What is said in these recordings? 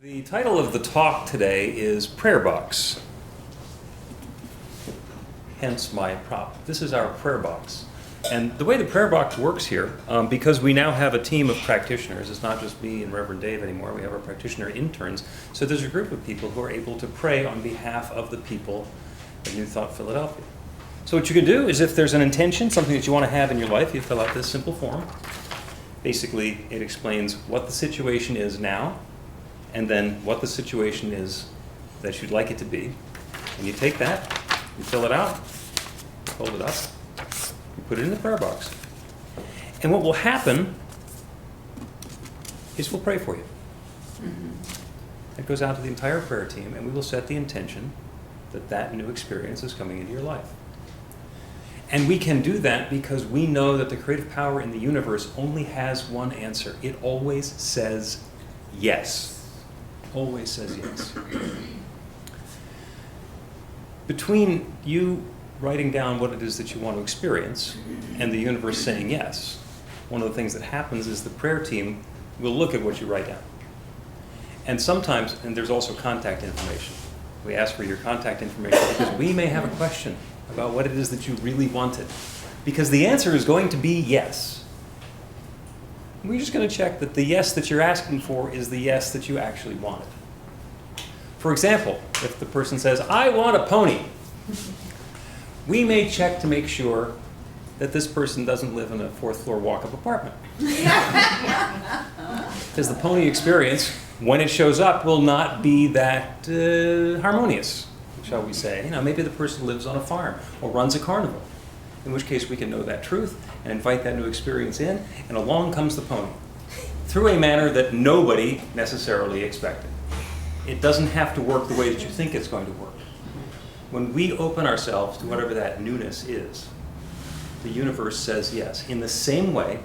The title of the talk today is Prayer Box. Hence my prop. This is our prayer box. And the way the prayer box works here, because we now have a team of practitioners, it's not just me and Reverend Dave anymore, we have our practitioner interns, so there's a group of people who are able to pray on behalf of the people at New Thought Philadelphia. So what you can do is if there's an intention, something that you want to have in your life, you fill out this simple form. Basically, it explains what the situation is now, and then what the situation is that you'd like it to be. And you take that, you fill it out, fold it up, you put it in the prayer box. And what will happen is we'll pray for you. It goes out to the entire prayer team, and we will set the intention that that new experience is coming into your life. And we can do that because we know that the creative power in the universe only has one answer. It always says yes. Always says yes. Between you writing down what it is that you want to experience and the universe saying yes, one of the things that happens is the prayer team will look at what you write down. And sometimes, and there's also contact information. We ask for your contact information because we may have a question about what it is that you really wanted. Because the answer is going to be yes. We're just going to check that the yes that you're asking for is the yes that you actually wanted. For example, if the person says, I want a pony, we may check to make sure that this person doesn't live in a fourth floor walk-up apartment. Because the pony experience, when it shows up, will not be that harmonious, shall we say. You know, maybe the person lives on a farm or runs a carnival, in which case we can know that truth and invite that new experience in, and along comes the pony, through a manner that nobody necessarily expected. It doesn't have to work the way that you think it's going to work. When we open ourselves to whatever that newness is, the universe says yes, in the same way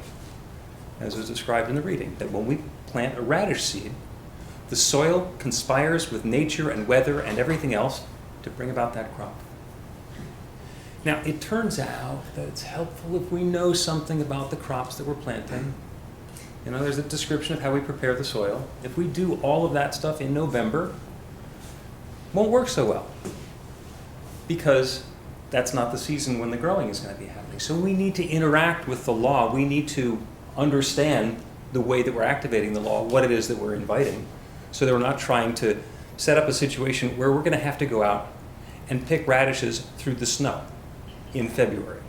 as was described in the reading, that when we plant a radish seed, the soil conspires with nature and weather and everything else to bring about that crop. Now, it turns out that it's helpful if we know something about the crops that we're planting. You know, there's a description of how we prepare the soil. If we do all of that stuff in November, it won't work so well, because that's not the season when the growing is going to be happening. So we need to interact with the law. We need to understand the way that we're activating the law, what it is that we're inviting, so that we're not trying to set up a situation where we're going to have to go out and pick radishes through the snow in February.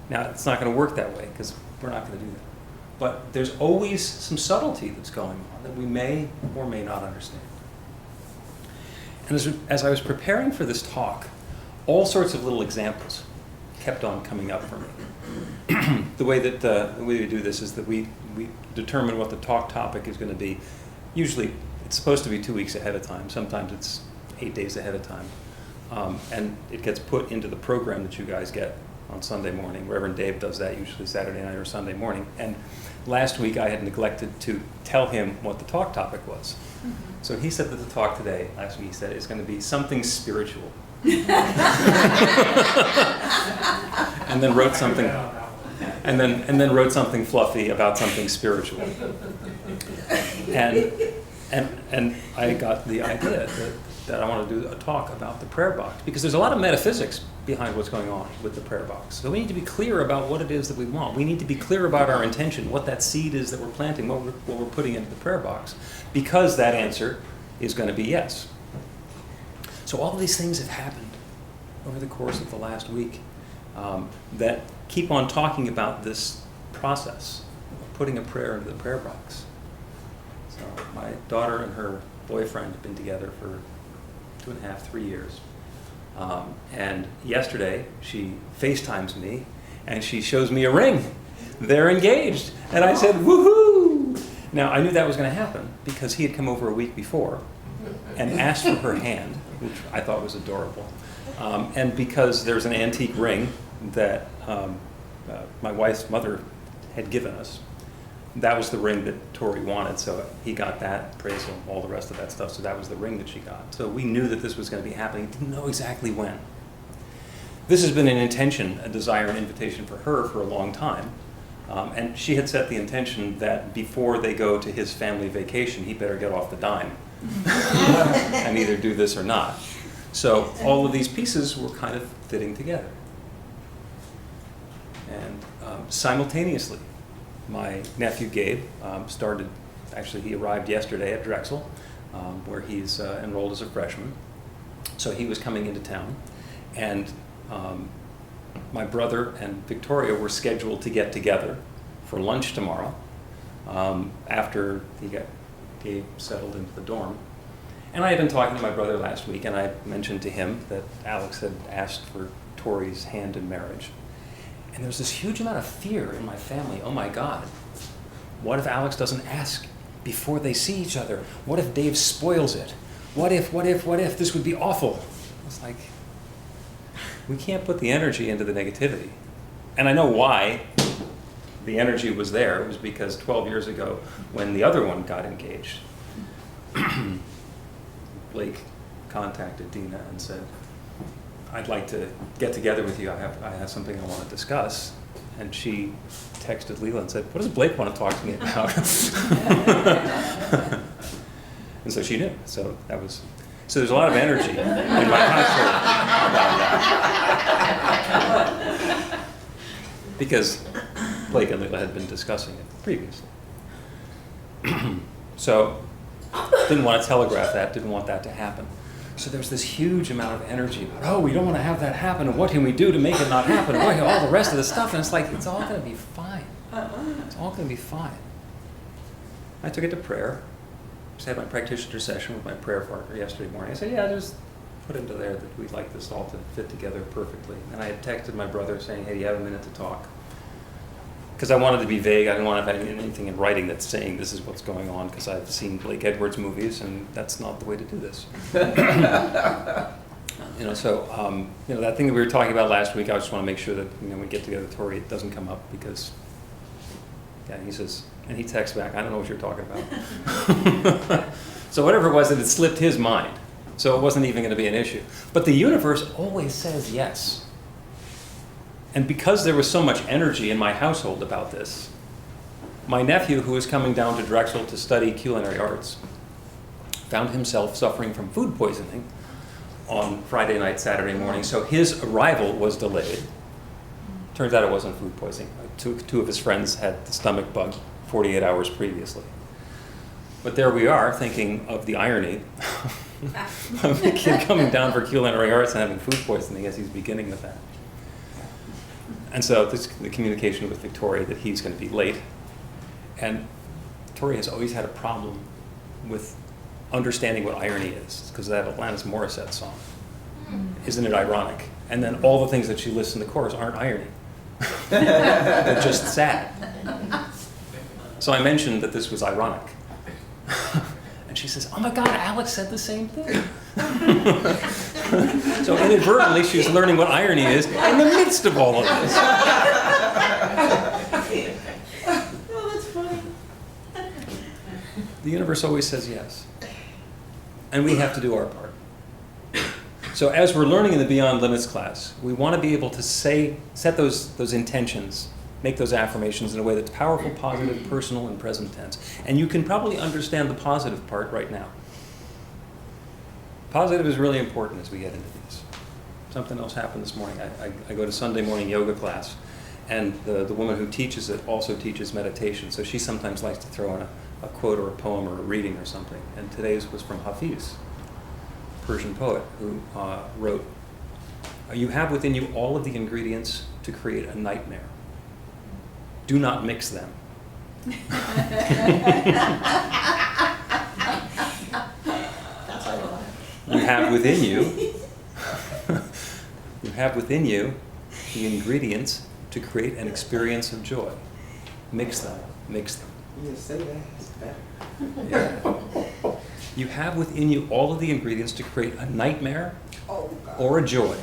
Now, it's not going to work that way because we're not going to do that. But there's always some subtlety that's going on that we may or may not understand. And as I was preparing for this talk, all sorts of little examples kept on coming up for me. The way we do this is that we determine what the talk topic is going to be. Usually, it's supposed to be 2 weeks ahead of time. Sometimes it's 8 days ahead of time. And it gets put into the program that you guys get on Sunday morning. Reverend Dave does that usually Saturday night or Sunday morning. And last week I had neglected to tell him what the talk topic was. So he said that the talk today, last week he said, is going to be something spiritual. And then wrote something, and then wrote something fluffy about something spiritual. And I got the idea that I want to do a talk about the prayer box, because there's a lot of metaphysics behind what's going on with the prayer box. So we need to be clear about what it is that we want. We need to be clear about our intention, what that seed is that we're planting, what we're putting into the prayer box, because that answer is going to be yes. So all of these things have happened over the course of the last week that keep on talking about this process of putting a prayer into the prayer box. So my daughter and her boyfriend have been together for 2.5, 3 years. And yesterday, she FaceTimes me, and she shows me a ring. They're engaged. And I said, woohoo! Now, I knew that was going to happen because he had come over a week before and asked for her hand, which I thought was adorable. And because there's an antique ring that my wife's mother had given us. That was the ring that Tori wanted, so he got that, praise him, all the rest of that stuff, so that was the ring that she got. So we knew that this was going to be happening, didn't know exactly when. This has been an intention, a desire, an invitation for her for a long time, and she had set the intention that before they go to his family vacation, he better get off the dime, and either do this or not. So all of these pieces were kind of fitting together. And simultaneously, my nephew Gabe he arrived yesterday at Drexel, where he's enrolled as a freshman. So he was coming into town, and my brother and Victoria were scheduled to get together for lunch tomorrow after Gabe settled into the dorm. And I had been talking to my brother last week, and I mentioned to him that Alex had asked for Tori's hand in marriage. And there's this huge amount of fear in my family. Oh my God, what if Alex doesn't ask before they see each other? What if Dave spoils it? What if? This would be awful. It's like, we can't put the energy into the negativity. And I know why the energy was there. It was because 12 years ago, when the other one got engaged, Blake contacted Dina and said, I'd like to get together with you. I have something I want to discuss. And she texted Leela and said, what does Blake want to talk to me about? And so she knew. So there's a lot of energy in my household about that. Because Blake and Leela had been discussing it previously. So didn't want to telegraph that, didn't want that to happen. So there's this huge amount of energy about, we don't want to have that happen, and what can we do to make it not happen, and all the rest of the stuff, and it's like, it's all going to be fine. It's all going to be fine. I took it to prayer. Just had my practitioner session with my prayer partner yesterday morning. I said, just put into there that we'd like this all to fit together perfectly. And I had texted my brother saying, hey, do you have a minute to talk? Because I wanted to be vague. I didn't want to have anything in writing that's saying this is what's going on, because I've seen Blake Edwards movies, and that's not the way to do this. That thing that we were talking about last week, I just want to make sure that when we get together, Tori, it doesn't come up, because he says, and he texts back, I don't know what you're talking about. So whatever it was, it had slipped his mind. So it wasn't even going to be an issue. But the universe always says yes. And because there was so much energy in my household about this, my nephew, who was coming down to Drexel to study culinary arts, found himself suffering from food poisoning on Friday night, Saturday morning. So his arrival was delayed. Turns out it wasn't food poisoning. Two of his friends had the stomach bug 48 hours previously. But there we are, thinking of the irony of the kid coming down for culinary arts and having food poisoning as he's beginning with that. And so the communication with Victoria that he's going to be late. And Victoria has always had a problem with understanding what irony is, because of that Alanis Morissette song. Isn't it ironic? And then all the things that she lists in the chorus aren't irony. They're just sad. So I mentioned that this was ironic. And she says, oh my God, Alex said the same thing. So inadvertently, she's learning what irony is in the midst of all of this. Oh, that's funny. The universe always says yes. And we have to do our part. So as we're learning in the Beyond Limits class, we want to be able to set those intentions, make those affirmations in a way that's powerful, positive, personal, and present tense. And you can probably understand the positive part right now. Positive is really important as we get into this. Something else happened this morning. I go to Sunday morning yoga class, and the woman who teaches it also teaches meditation. So she sometimes likes to throw in a quote or a poem or a reading or something. And today's was from Hafiz, Persian poet, who wrote, you have within you all of the ingredients to create a nightmare. Do not mix them. You have within you the ingredients to create an experience of joy. Mix them. You say that, it's better. Yeah. You have within you all of the ingredients to create a nightmare or a joy.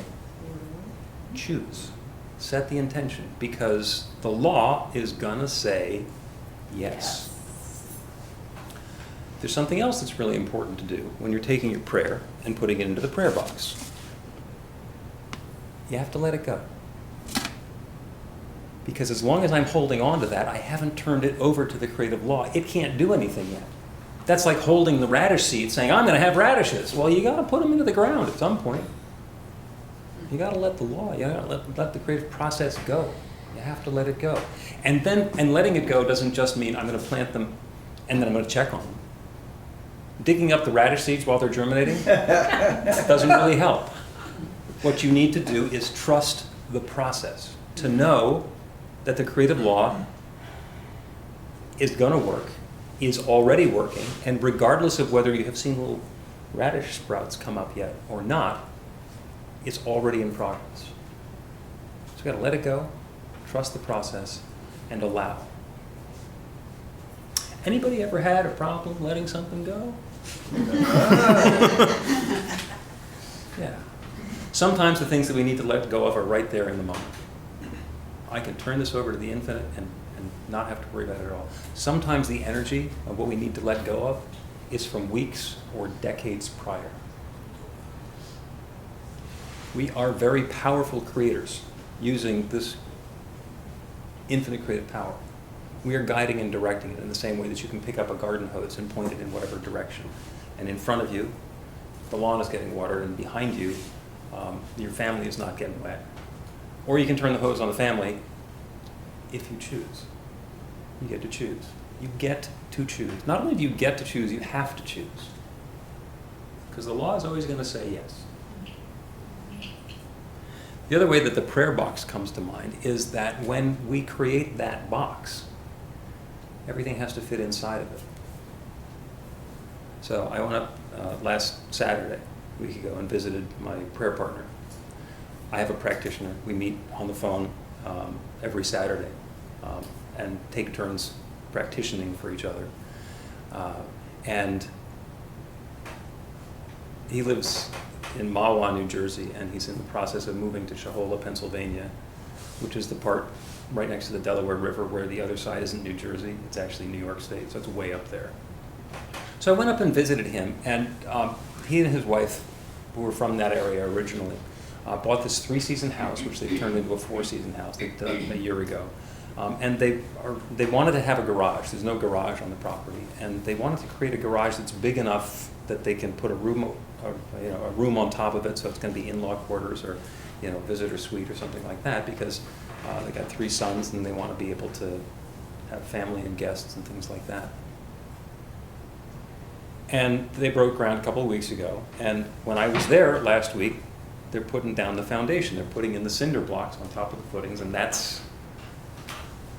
Choose. Set the intention, because the law is gonna say yes. There's something else that's really important to do when you're taking your prayer and putting it into the prayer box. You have to let it go. Because as long as I'm holding on to that, I haven't turned it over to the creative law. It can't do anything yet. That's like holding the radish seed, saying, I'm going to have radishes. Well, you got to put them into the ground at some point. You got to let the law, you got to let the creative process go. You have to let it go. And letting it go doesn't just mean I'm going to plant them and then I'm going to check on them. Digging up the radish seeds while they're germinating doesn't really help. What you need to do is trust the process, to know that the creative law is going to work, is already working, and regardless of whether you have seen little radish sprouts come up yet or not, it's already in progress. So you've got to let it go, trust the process, and allow. Anybody ever had a problem letting something go? Yeah. Sometimes the things that we need to let go of are right there in the moment. I can turn this over to the infinite and not have to worry about it at all. Sometimes the energy of what we need to let go of is from weeks or decades prior. We are very powerful creators using this infinite creative power. We are guiding and directing it in the same way that you can pick up a garden hose and point it in whatever direction. And in front of you, the lawn is getting watered, and behind you, your family is not getting wet. Or you can turn the hose on the family if you choose. You get to choose. You get to choose. Not only do you get to choose, you have to choose. Because the law is always going to say yes. The other way that the prayer box comes to mind is that when we create that box, everything has to fit inside of it. So I went up last Saturday, a week ago, and visited my prayer partner. I have a practitioner. We meet on the phone every Saturday and take turns practicing for each other. And he lives in Mahwah, New Jersey, and he's in the process of moving to Shahola, Pennsylvania, which is the part right next to the Delaware River where the other side isn't New Jersey. It's actually New York State, so it's way up there. So I went up and visited him, and he and his wife, who were from that area originally, bought this 3-season house, which they've turned into a 4-season house. They've done a year ago. And they wanted to have a garage. There's no garage on the property. And they wanted to create a garage that's big enough that they can put a room on top of it, so it's going to be in-law quarters or visitor suite or something like that, because they got 3 sons and they want to be able to have family and guests and things like that. And they broke ground a couple of weeks ago. And when I was there last week, they're putting down the foundation. They're putting in the cinder blocks on top of the footings, and that's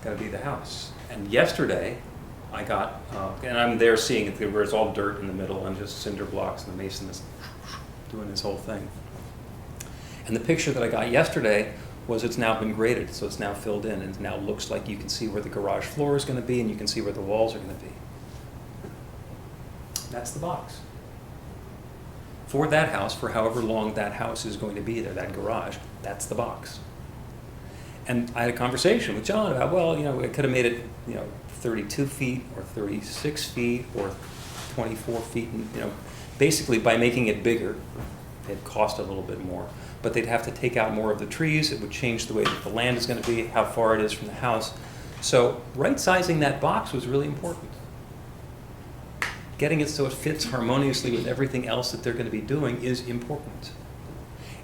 got to be the house. And yesterday, I got, and I'm there seeing it where it's all dirt in the middle and just cinder blocks, and the mason is doing his whole thing. And the picture that I got yesterday was it's now been graded, so it's now filled in, and it now looks like you can see where the garage floor is going to be, and you can see where the walls are going to be. That's the box. For that house, for however long that house is going to be there, that garage, that's the box. And I had a conversation with John about, I could have made it, 32 feet or 36 feet or 24 feet. And, basically by making it bigger, it'd cost a little bit more. But they'd have to take out more of the trees. It would change the way that the land is going to be, how far it is from the house. So right-sizing that box was really important. Getting it so it fits harmoniously with everything else that they're going to be doing is important.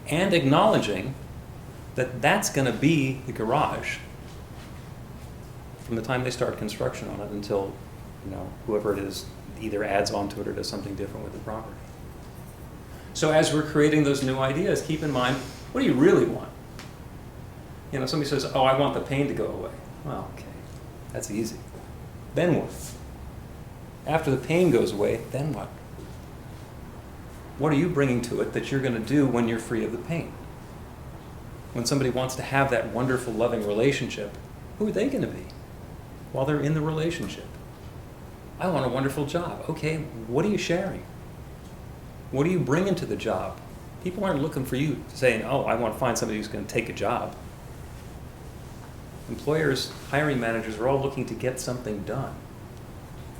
And acknowledging that that's going to be the garage from the time they start construction on it until, whoever it is either adds onto it or does something different with the property. So as we're creating those new ideas, keep in mind, what do you really want? Somebody says, I want the pain to go away. Well, okay, that's easy. Then what? After the pain goes away, then what? What are you bringing to it that you're going to do when you're free of the pain? When somebody wants to have that wonderful, loving relationship, who are they going to be while they're in the relationship? I want a wonderful job. Okay, what are you sharing? What do you bring into the job? People aren't looking for you saying, I want to find somebody who's going to take a job. Employers, hiring managers are all looking to get something done.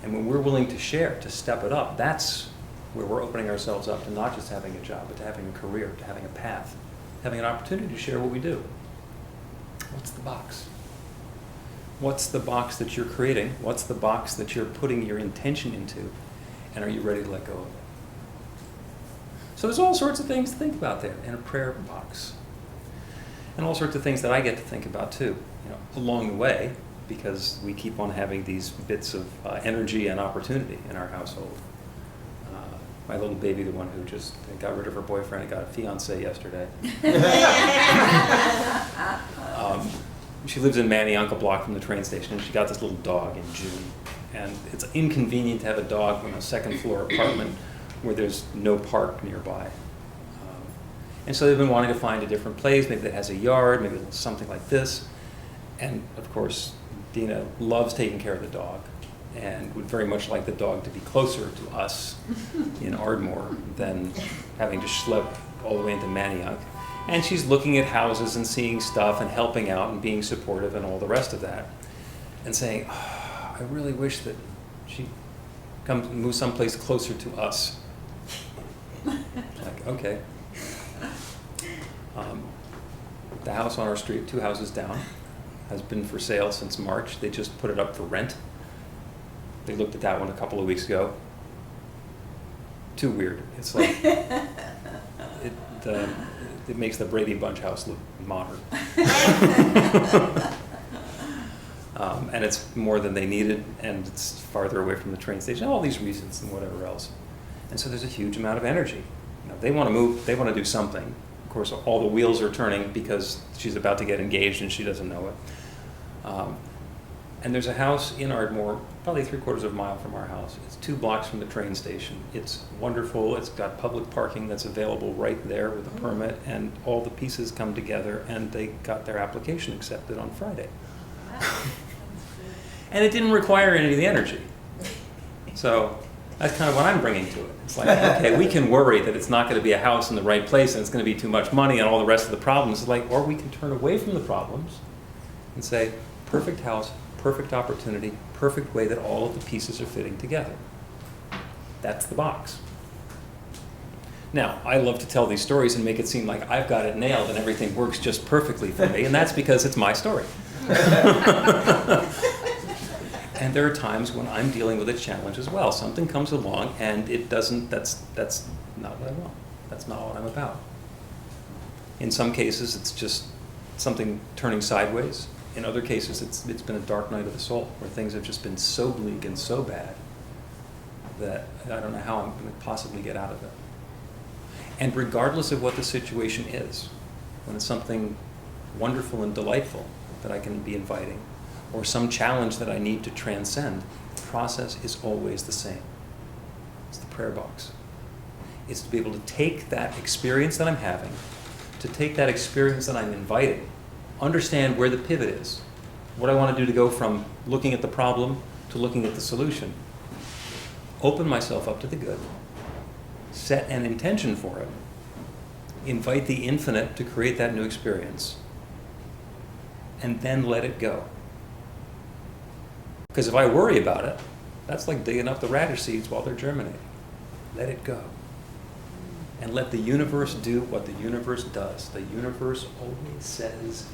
And when we're willing to share, to step it up, that's where we're opening ourselves up to not just having a job, but to having a career, to having a path, having an opportunity to share what we do. What's the box? What's the box that you're creating? What's the box that you're putting your intention into? And are you ready to let go of it? So there's all sorts of things to think about there in a prayer box. And all sorts of things that I get to think about too, along the way, because we keep on having these bits of energy and opportunity in our household. My little baby, the one who just got rid of her boyfriend and got a fiance yesterday. She lives in Manayunk, a block from the train station, and she got this little dog in June. And it's inconvenient to have a dog in a second floor apartment where there's no park nearby. And so they've been wanting to find a different place, maybe that has a yard, maybe something like this. And of course, Dina loves taking care of the dog and would very much like the dog to be closer to us in Ardmore than having to schlep all the way into Manayunk. And she's looking at houses and seeing stuff and helping out and being supportive and all the rest of that. And saying, I really wish that she'd come and move someplace closer to us. Like, okay. The house on our street, 2 houses down, has been for sale since March. They just put it up for rent. They looked at that one a couple of weeks ago. Too weird. It's like, it makes the Brady Bunch house look modern. And it's more than they needed, and it's farther away from the train station, all these reasons and whatever else. And so there's a huge amount of energy. They want to move, they want to do something. Of course, all the wheels are turning because she's about to get engaged and she doesn't know it. And there's a house in Ardmore, probably 3/4 of a mile from our house. It's 2 blocks from the train station. It's wonderful. It's got public parking that's available right there with a permit, and all the pieces come together, and they got their application accepted on Friday. And it didn't require any of the energy. So that's kind of what I'm bringing to it. It's like, okay, we can worry that it's not going to be a house in the right place and it's going to be too much money and all the rest of the problems. It's like, or we can turn away from the problems and say, perfect house, perfect opportunity, perfect way that all of the pieces are fitting together. That's the box. Now, I love to tell these stories and make it seem like I've got it nailed and everything works just perfectly for me, and that's because it's my story. And there are times when I'm dealing with a challenge as well. Something comes along and it doesn't, that's not what I want. That's not what I'm about. In some cases, it's just something turning sideways. In other cases, it's been a dark night of the soul where things have just been so bleak and so bad that I don't know how I'm going to possibly get out of it. And regardless of what the situation is, when it's something wonderful and delightful that I can be inviting, or some challenge that I need to transcend, the process is always the same. It's the prayer box. It's to be able to take that experience that I'm having, to take that experience that I'm inviting, understand where the pivot is, what I want to do to go from looking at the problem to looking at the solution, open myself up to the good, set an intention for it, invite the infinite to create that new experience, and then let it go. Because if I worry about it, that's like digging up the radish seeds while they're germinating. Let it go. And let the universe do what the universe does. The universe always says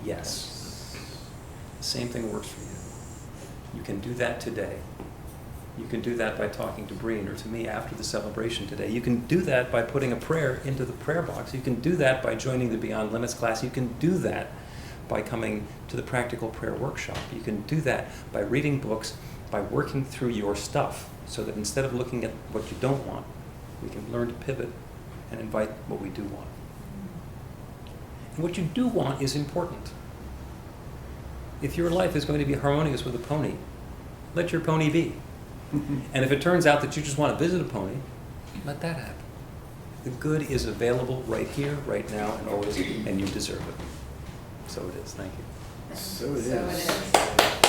yes. The same thing works for you. You can do that today. You can do that by talking to Breen or to me after the celebration today. You can do that by putting a prayer into the prayer box. You can do that by joining the Beyond Limits class. You can do that by coming to the practical prayer workshop. You can do that by reading books, by working through your stuff, so that instead of looking at what you don't want, we can learn to pivot and invite what we do want. And what you do want is important. If your life is going to be harmonious with a pony, let your pony be. And if it turns out that you just want to visit a pony, let that happen. The good is available right here, right now, and always, and you deserve it. So it is. Thank you. So it So is. it is.